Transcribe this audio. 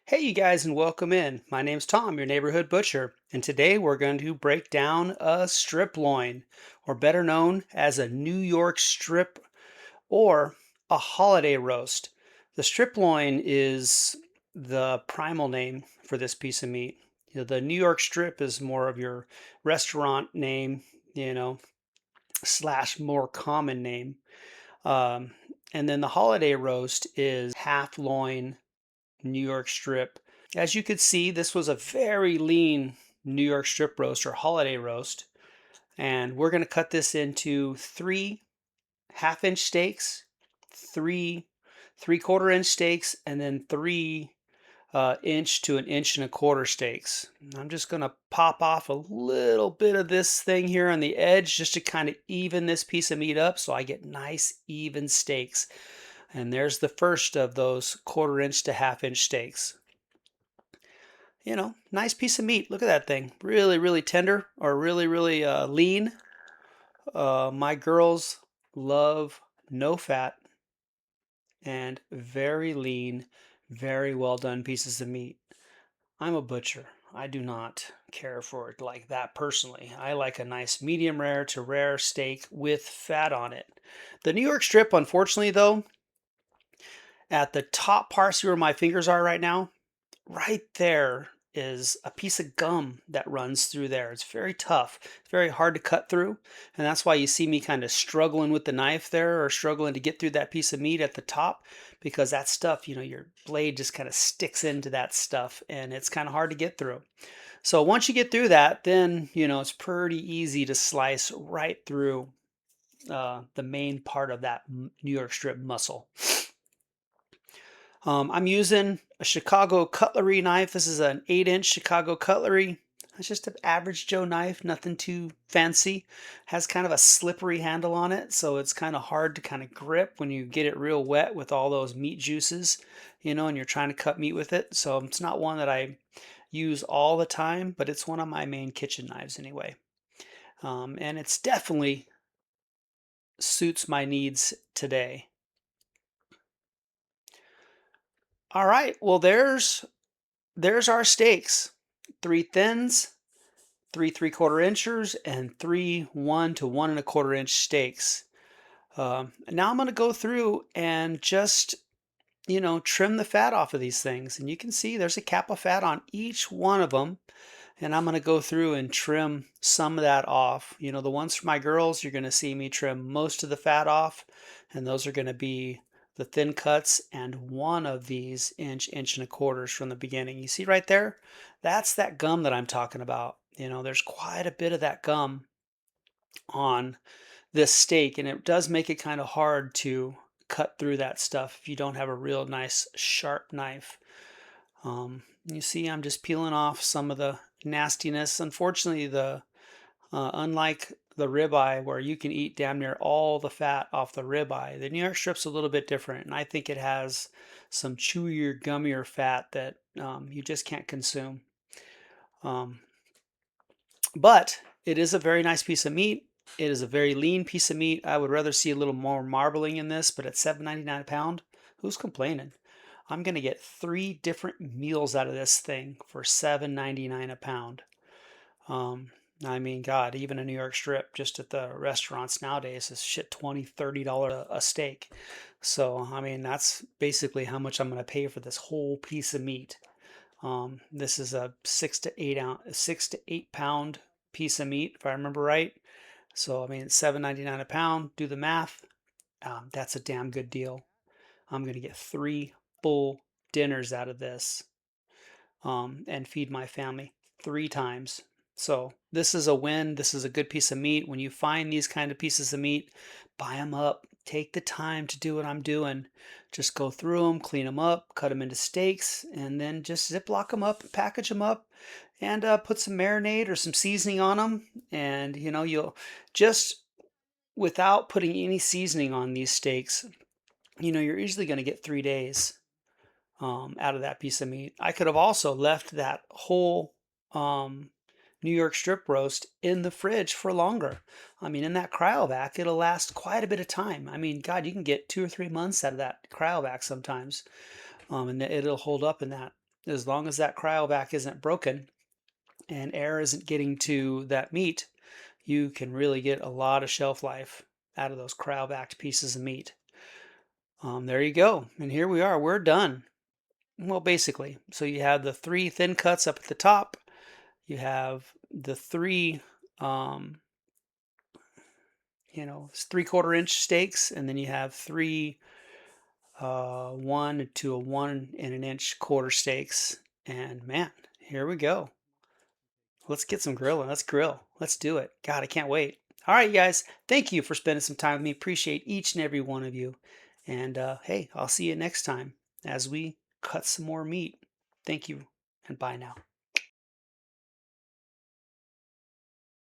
Hey, you guys, and welcome in. My name's Tom, your neighborhood butcher, and today we're going to break down a strip loin, or better known as a New York strip or a holiday roast. The strip loin is the primal name for this piece of meat. The New York strip is more of your restaurant name, slash more common name. Um, and then the holiday roast is half loin New York strip. As you could see, this was a very lean New York strip roast or holiday roast. And we're going to cut this into three half-inch steaks, three three-quarter-inch steaks, and then three inch to an inch and a quarter steaks. I'm just going to pop off a little bit of this thing here on the edge just to kind of even this piece of meat up so I get nice even steaks. And there's the first of those quarter-inch to half-inch steaks. Nice piece of meat. Look at that thing. Really, really tender or really, really lean. My girls love no fat and very lean, very well done pieces of meat. I'm a butcher. I do not care for it like that personally. I like a nice medium rare to rare steak with fat on it. The New York strip, unfortunately, though, at the top parts where my fingers are right now, right there is a piece of gum that runs through there. It's very tough. It's very hard to cut through. And that's why you see me kind of struggling with the knife there or struggling to get through that piece of meat at the top because that stuff, your blade just kind of sticks into that stuff and it's kind of hard to get through. So once you get through that, then, it's pretty easy to slice right through the main part of that New York strip muscle. I'm using a Chicago cutlery knife. This is an 8-inch Chicago cutlery. It's just an average Joe knife, nothing too fancy. Has kind of a slippery handle on it, so it's kind of hard to kind of grip when you get it real wet with all those meat juices, and you're trying to cut meat with it. So it's not one that I use all the time, but it's one of my main kitchen knives anyway. And it's definitely suits my needs today. All right, well there's our steaks. Three thins, three three-quarter inchers, and three 1 to 1 1/4 inch steaks. Now I'm going to go through and just, trim the fat off of these things. And you can see there's a cap of fat on each one of them. And I'm going to go through and trim some of that off. The ones for my girls, you're going to see me trim most of the fat off. And those are going to be the thin cuts and one of these inch and a quarters from the beginning. You see right there? That's that gum that I'm talking about. There's quite a bit of that gum on this steak, and it does make it kind of hard to cut through that stuff if you don't have a real nice sharp knife. You see, I'm just peeling off some of the nastiness. Unfortunately, the unlike the ribeye, where you can eat damn near all the fat off the ribeye, the New York strip's a little bit different, and I think it has some chewier, gummier fat that you just can't consume. Um, but it is a very nice piece of meat. It is a very lean piece of meat. I would rather see a little more marbling in this, but at $7.99 a pound, who's complaining? I'm going to get three different meals out of this thing for $7.99 a pound. Um, I mean, God, even a New York strip just at the restaurants nowadays is shit $20, $30 a steak. So, I mean, that's basically how much I'm going to pay for this whole piece of meat. This is a 6 to 8 pound piece of meat, if I remember right. So, I mean, it's $7.99 a pound. Do the math. That's a damn good deal. I'm going to get three full dinners out of this and feed my family three times. So this is a win. This is a good piece of meat. When you find these kind of pieces of meat, buy them up. Take the time to do what I'm doing. Just go through them, clean them up, cut them into steaks, and then just Ziploc them up, package them up, and put some marinade or some seasoning on them. And you'll just without putting any seasoning on these steaks, you're easily going to get 3 days out of that piece of meat. I could have also left that whole New York strip roast in the fridge for longer. I mean, in that cryovac, it'll last quite a bit of time. I mean, God, you can get 2 or 3 months out of that cryovac sometimes, and it'll hold up in that. as long as that cryovac isn't broken and air isn't getting to that meat, you can really get a lot of shelf life out of those cryovac pieces of meat. There you go. And here we are. We're done. Well, basically. So you have the three thin cuts up at the top. You have the three, um, 3/4 inch steaks, and then you have three 1 to a 1 and an inch quarter steaks. And man, here we go. Let's get some grilling. Let's grill. Let's do it. God, I can't wait. All right, you guys. Thank you for spending some time with me. Appreciate each and every one of you. And hey, I'll see you next time as we cut some more meat. Thank you, and bye now.